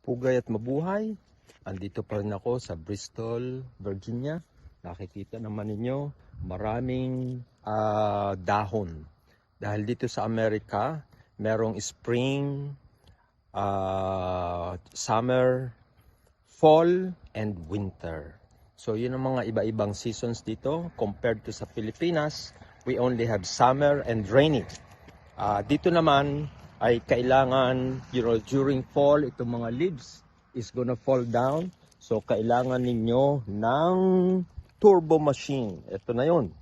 Pugay at mabuhay. Andito pa rin ako sa Bristol, Virginia. Nakikita naman ninyo, maraming dahon. Dahil dito sa Amerika, merong spring, summer, fall, and winter. So yun ang mga iba-ibang seasons dito. Compared to sa Pilipinas, we only have summer and rainy. Dito naman ay kailangan, during fall, itong mga leaves is gonna fall down. So kailangan ninyo ng turbo machine. Ito na yun.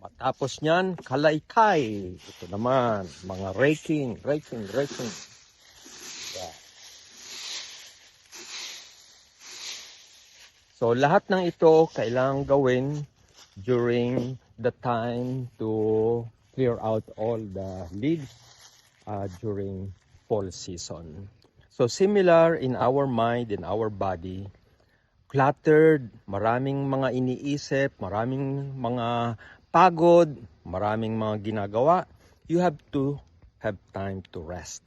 Matapos nyan, kalaykay. Ito naman, mga raking. Yeah. So lahat ng ito kailangang gawin during the time to clear out all the leaves during fall season. So similar in our mind, in our body, cluttered, maraming mga iniisip, maraming mga pagod, maraming mga ginagawa, you have to have time to rest.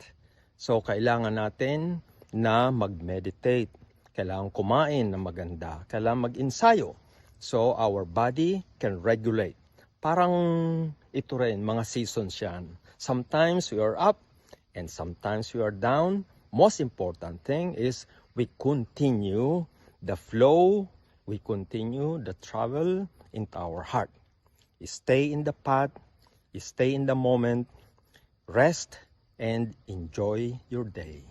So kailangan natin na mag-meditate, kailangan kumain na maganda, kailangan mag-ensayo. So our body can regulate. Parang ito rin, mga seasons yan. Sometimes we are up and sometimes we are down. Most important thing is we continue the flow, we continue the travel into our heart. Stay in the path, stay in the moment, rest, and enjoy your day.